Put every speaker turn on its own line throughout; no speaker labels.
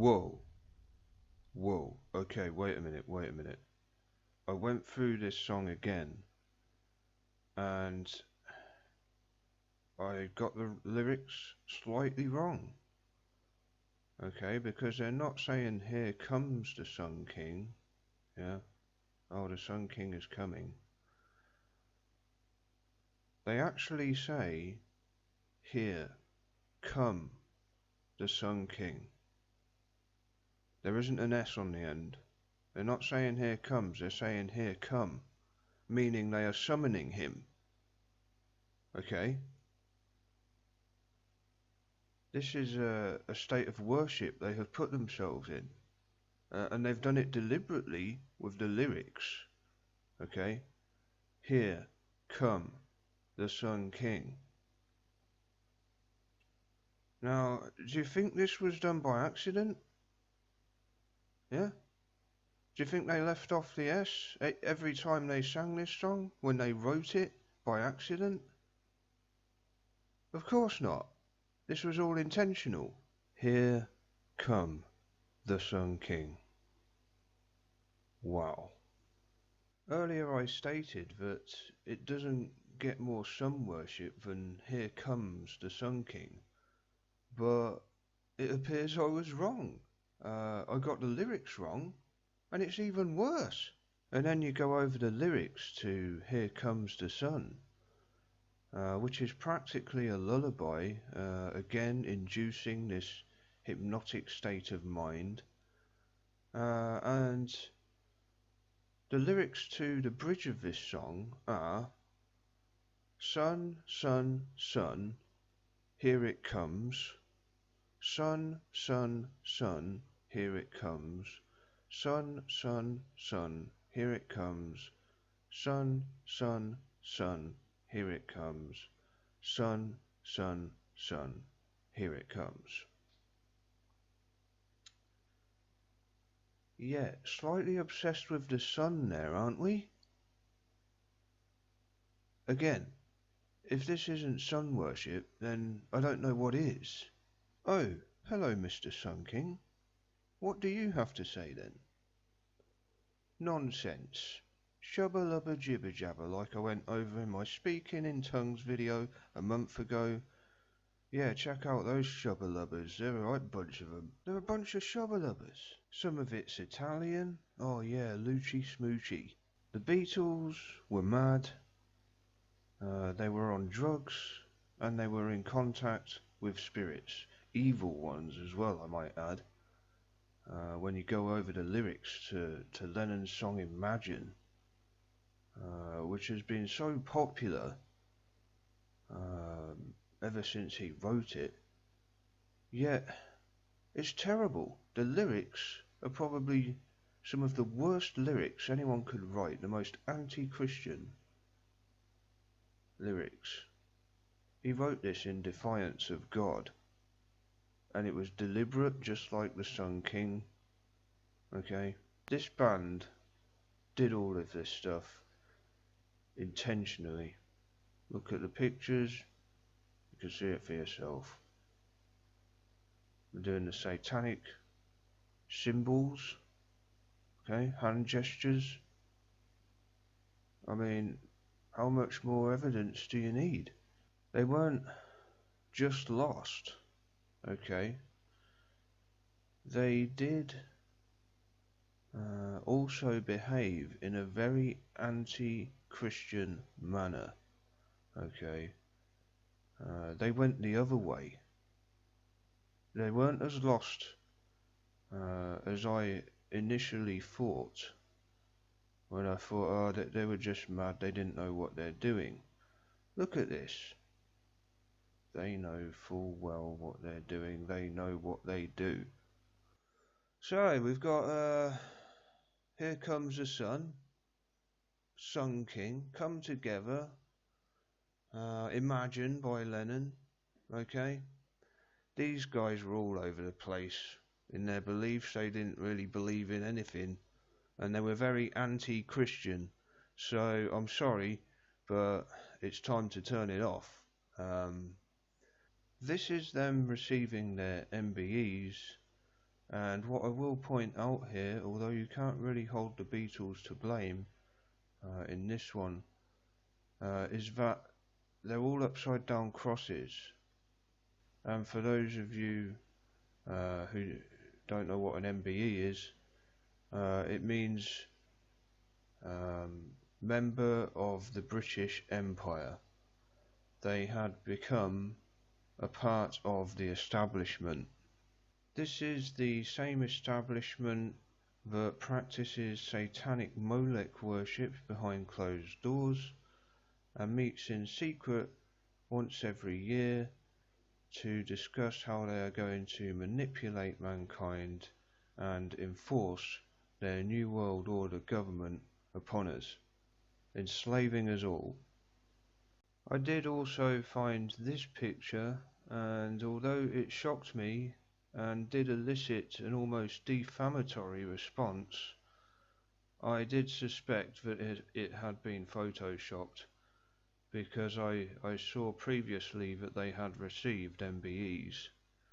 Whoa, whoa, okay, wait a minute. I went through this song again, and I got the lyrics slightly wrong. Okay, because they're not saying here comes the Sun King, yeah, oh the Sun King is coming. They actually say, here, come, the Sun King. There isn't an S on the end. They're not saying here comes, they're saying here come, meaning they are summoning him. Okay? This is a state of worship they have put themselves in. And they've done it deliberately with the lyrics. Okay? Here, come, the Sun King. Now, do you think this was done by accident? Yeah? Do you think they left off the S every time they sang this song when they wrote it by accident? Of course not. This was all intentional. Here come the Sun King. Wow. Earlier I stated that it doesn't get more sun worship than Here Comes the Sun King, but it appears I was wrong. I got the lyrics wrong, and it's even worse. And then you go over the lyrics to Here Comes the Sun, which is practically a lullaby, again inducing this hypnotic state of mind. And the lyrics to the bridge of this song are, sun, sun, sun, here it comes. Sun, sun, sun, here it comes. Sun, sun, sun, here it comes. Sun, sun, sun, here it comes. Sun, sun, sun, here it comes. Yeah, slightly obsessed with the sun there, aren't we? Again, if this isn't sun worship, then I don't know what is. Oh, hello, Mr. Sun King. What do you have to say then? Nonsense. Shubba lubba jibber jabber like I went over in my Speaking in Tongues video a month ago. Yeah, check out those shubba lubbers, they're a right bunch of them. They're a bunch of shubba lubbers. Some of it's Italian, oh yeah, lucci smoochy. The Beatles were mad, they were on drugs, and they were in contact with spirits. Evil ones as well, I might add. When you go over the lyrics to Lennon's song Imagine, which has been so popular ever since he wrote it, yet it's terrible. The lyrics are probably some of the worst lyrics anyone could write, the most anti-Christian lyrics. He wrote this in defiance of God, and it was deliberate, just like the Sun King. Okay, this band did all of this stuff intentionally. Look at the pictures, you can see it for yourself. They're doing the satanic symbols, okay, hand gestures. I mean, how much more evidence do you need? They weren't just lost, okay. They did also behave in a very anti-Christian manner, okay. They went the other way. They weren't as lost as I initially thought, when I thought, oh, that they were just mad, they didn't know what they're doing. Look at this. They know full well what they're doing, they know what they do. So, we've got, Here Comes the Sun, Sun King, Come Together, Imagine by Lennon, okay? These guys were all over the place in their beliefs. They didn't really believe in anything, and they were very anti-Christian. So I'm sorry, but it's time to turn it off. This is them receiving their MBEs And what I will point out here, although you can't really hold the Beatles to blame in this one, is that they're all upside down crosses. And for those of you who don't know what an MBE is, it means member of the British Empire. They had become a part of the establishment. This is the same establishment that practices satanic Molech worship behind closed doors and meets in secret once every year to discuss how they are going to manipulate mankind and enforce their New World Order government upon us, enslaving us all. I did also find this picture, and although it shocked me and did elicit an almost defamatory response, I did suspect that it had been photoshopped, because I saw previously that they had received MBEs.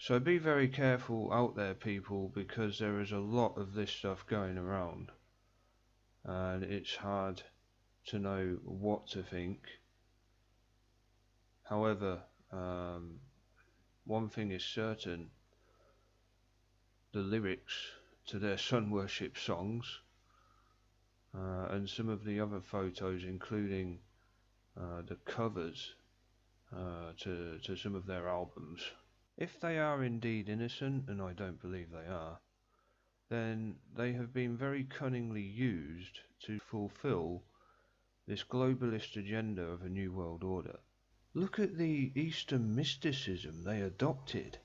So be very careful out there, people, because there is a lot of this stuff going around, and it's hard to know what to think. However, one thing is certain: the lyrics to their sun worship songs and some of the other photos, including the covers to some of their albums, if they are indeed innocent, and I don't believe they are, then they have been very cunningly used to fulfill this globalist agenda of a new world order. Look at the Eastern mysticism they adopted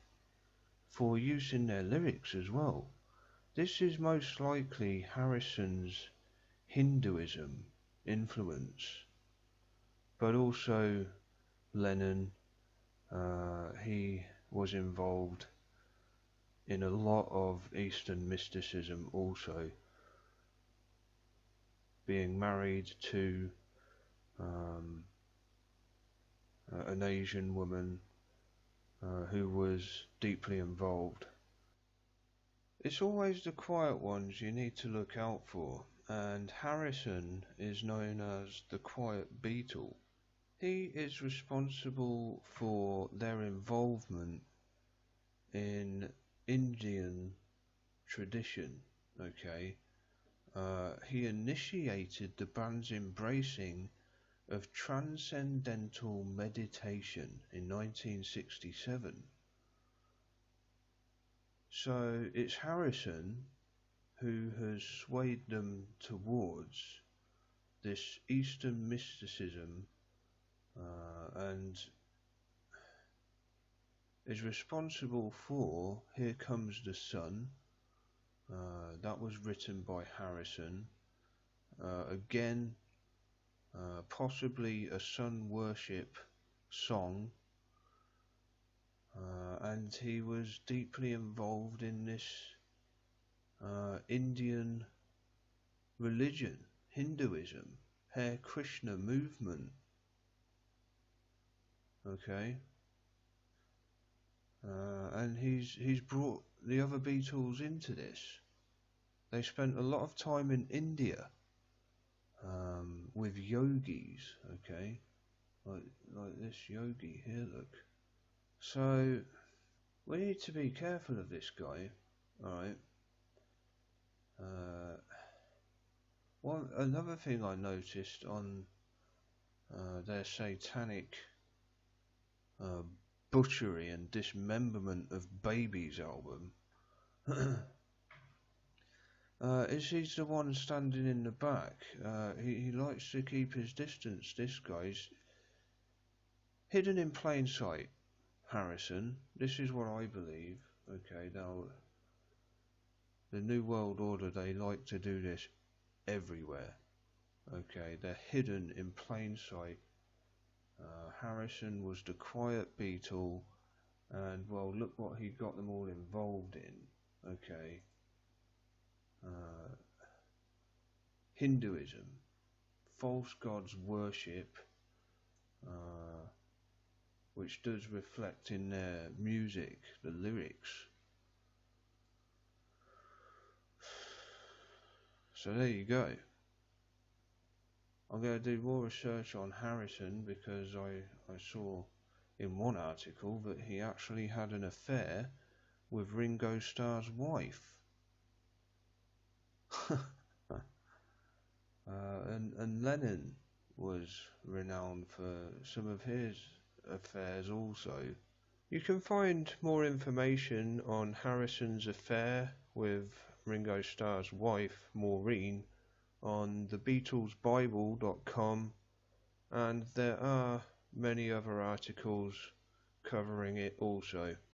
for use in their lyrics as well. This is most likely Harrison's Hinduism influence, but also Lennon. He was involved in a lot of Eastern mysticism also, being married to an Asian woman who was deeply involved. It's always the quiet ones you need to look out for, and Harrison is known as the Quiet Beatle. He is responsible for their involvement in Indian tradition, okay? He initiated the band's embracing of transcendental meditation in 1967. So it's Harrison who has swayed them towards this Eastern mysticism and is responsible for Here Comes the Sun. That was written by Harrison. Again, possibly a sun worship song, and he was deeply involved in this Indian religion, Hinduism, Hare Krishna movement. Okay, and he's brought the other Beatles into this. They spent a lot of time in India with yogis, okay, like this yogi here, look. So we need to be careful of this guy, alright. Another thing I noticed on their satanic butchery and dismemberment of babies album is he's the one standing in the back. He likes to keep his distance. This guy's hidden in plain sight, Harrison. This is what I believe. Okay, now the New World Order, they like to do this everywhere. Okay, they're hidden in plain sight. Harrison was the quiet Beatle, and well, look what he got them all involved in. Okay, Hinduism, false gods worship, which does reflect in their music, the lyrics. So there you go. I'm going to do more research on Harrison because I saw in one article that he actually had an affair with Ringo Starr's wife. And Lennon was renowned for some of his affairs also. You can find more information on Harrison's affair with Ringo Starr's wife, Maureen, on thebeatlesbible.com, and there are many other articles covering it also.